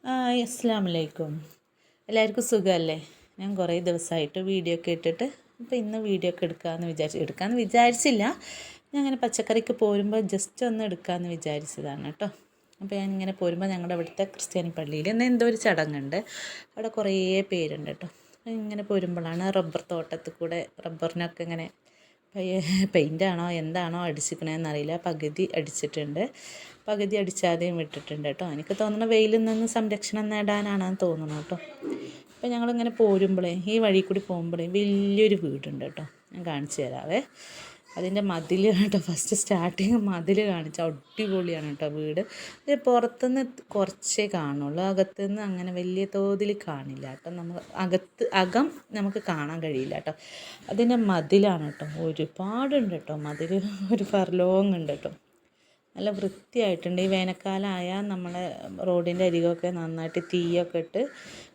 അസ്സലാമു അലൈക്കും. എല്ലാവർക്കും സുഖമല്ലേ? ഞാൻ കുറേ ദിവസമായിട്ട് വീഡിയോ ഒക്കെ ഇട്ടിട്ട് അപ്പോൾ ഇന്ന് വീഡിയോ ഒക്കെ എടുക്കാമെന്ന് വിചാരിച്ചില്ല. ഞാൻ അങ്ങനെ പച്ചക്കറിക്ക് പോരുമ്പോൾ ജസ്റ്റ് ഒന്ന് എടുക്കാമെന്ന് വിചാരിച്ചതാണ് കേട്ടോ. അപ്പോൾ ഞാൻ ഇങ്ങനെ പോരുമ്പോൾ ഞങ്ങളുടെ ഇവിടുത്തെ ക്രിസ്ത്യാനി പള്ളിയിൽ ഇന്ന് എന്തോ ഒരു ചടങ്ങുണ്ട്. അവിടെ കുറേ പേരുണ്ട് കേട്ടോ. ഇങ്ങനെ പോരുമ്പോഴാണ് റബ്ബർ തോട്ടത്തിൽ കൂടെ റബ്ബറിനൊക്കെ ഇങ്ങനെ പെയിൻ്റാണോ എന്താണോ അടിച്ചിരിക്കണതെന്നറിയില്ല, പകുതി അടിച്ചിട്ടുണ്ട്, പകുതി അടിച്ചാതെയും വിട്ടിട്ടുണ്ട് കേട്ടോ. എനിക്ക് തോന്നുന്നു വെയിലിൽ നിന്ന് സംരക്ഷണം നേടാനാണെന്ന് തോന്നുന്നു കേട്ടോ. അപ്പോൾ ഞങ്ങളിങ്ങനെ പോരുമ്പോഴേ ഈ വഴി കൂടി പോകുമ്പോഴേ വലിയൊരു വീടുണ്ട് കേട്ടോ. ഞാൻ കാണിച്ചു തരാവേ. അതിൻ്റെ മതിൽ കേട്ടോ, ഫസ്റ്റ് സ്റ്റാർട്ടിങ് മതിൽ കാണിച്ച അടിപൊളിയാണ് കേട്ടോ വീട്. ഇത് പുറത്തുനിന്ന് കുറച്ചേ കാണുള്ളൂ, അകത്തുനിന്ന് അങ്ങനെ വലിയ തോതിൽ കാണില്ല കേട്ടോ. അകം നമുക്ക് കാണാൻ കഴിയില്ല കേട്ടോ. അതിൻ്റെ മതിലാണ് കേട്ടോ, ഒരുപാടുണ്ട് കേട്ടോ മതിൽ, ഒരു ഫർലോങ് ഉണ്ട് കേട്ടോ. നല്ല വൃത്തിയായിട്ടുണ്ട്. ഈ വേനൽക്കാലമായാൽ നമ്മളെ റോഡിൻ്റെ അരികൊക്കെ നന്നായിട്ട് തീയൊക്കെ ഇട്ട്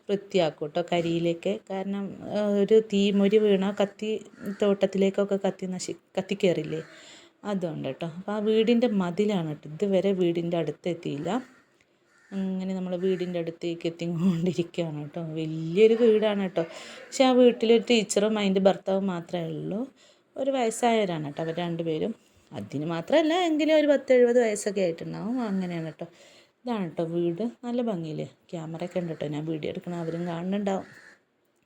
വൃത്തിയാക്കും കേട്ടോ, കരിയിലേക്ക്. കാരണം ഒരു തീമൊരി വീണോ തോട്ടത്തിലേക്കൊക്കെ കത്തിക്കയറില്ലേ, അതുകൊണ്ട് കേട്ടോ. അപ്പോൾ ആ വീടിൻ്റെ മതിലാണ് കേട്ടോ. ഇതുവരെ വീടിൻ്റെ അടുത്തെത്തിയില്ല. അങ്ങനെ നമ്മൾ വീടിൻ്റെ അടുത്തേക്ക് എത്തിക്കൊണ്ടിരിക്കുകയാണ് കേട്ടോ. വലിയൊരു വീടാണ് കേട്ടോ. പക്ഷെ ആ വീട്ടിലൊരു ടീച്ചറും അതിൻ്റെ ഭർത്താവും മാത്രമേ ഉള്ളൂ. ഒരു വയസ്സായവരാണ് കേട്ടോ അവർ രണ്ടുപേരും. അതിന് മാത്രമല്ല, എങ്കിലും ഒരു 10-70 വയസ്സൊക്കെ ആയിട്ടുണ്ടാവും. അങ്ങനെയാണ് കേട്ടോ. ഇതാണ് കേട്ടോ വീട്. നല്ല ഭംഗിയിൽ ക്യാമറയൊക്കെ ഉണ്ട് കേട്ടോ. ഞാൻ വീഡിയോ എടുക്കണം, അവരും കാണുന്നുണ്ടാവും.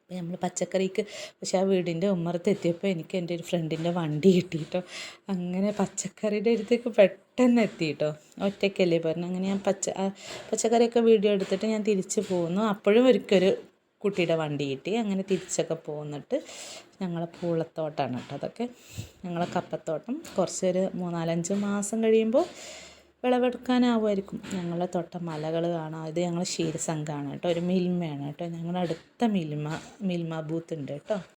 അപ്പോൾ നമ്മൾ പച്ചക്കറിക്ക്, പക്ഷെ ആ വീടിൻ്റെ ഉമ്മറത്ത് എത്തിയപ്പോൾ എനിക്ക് എൻ്റെ ഒരു ഫ്രണ്ടിൻ്റെ വണ്ടി കിട്ടി കേട്ടോ. അങ്ങനെ പച്ചക്കറിയുടെ അടുത്തേക്ക് പെട്ടെന്ന് എത്തി കേട്ടോ. ഒറ്റയ്ക്കല്ലേ പറഞ്ഞു. അങ്ങനെ ഞാൻ പച്ചക്കറിയൊക്കെ വീഡിയോ എടുത്തിട്ട് ഞാൻ തിരിച്ച് പോകുന്നു. അപ്പോഴും ഒരിക്കലൊരു കുട്ടിയുടെ വണ്ടി കിട്ടി. അങ്ങനെ തിരിച്ചൊക്കെ പോന്നിട്ട് ഞങ്ങളെ പൂളത്തോട്ടാണ് കേട്ടോ അതൊക്കെ. ഞങ്ങളെ കപ്പത്തോട്ടം കുറച്ചൊരു 3-4-5 മാസം കഴിയുമ്പോൾ വിളവെടുക്കാനാവുമായിരിക്കും. ഞങ്ങളെ തൊട്ട മലകൾ കാണാം. ഇത് ഞങ്ങൾ ക്ഷീരസംഘമാണ് കേട്ടോ, ഒരു മിൽമയാണ് കേട്ടോ. ഞങ്ങളുടെ അടുത്ത മിൽമ ബൂത്ത് ഉണ്ട് കേട്ടോ.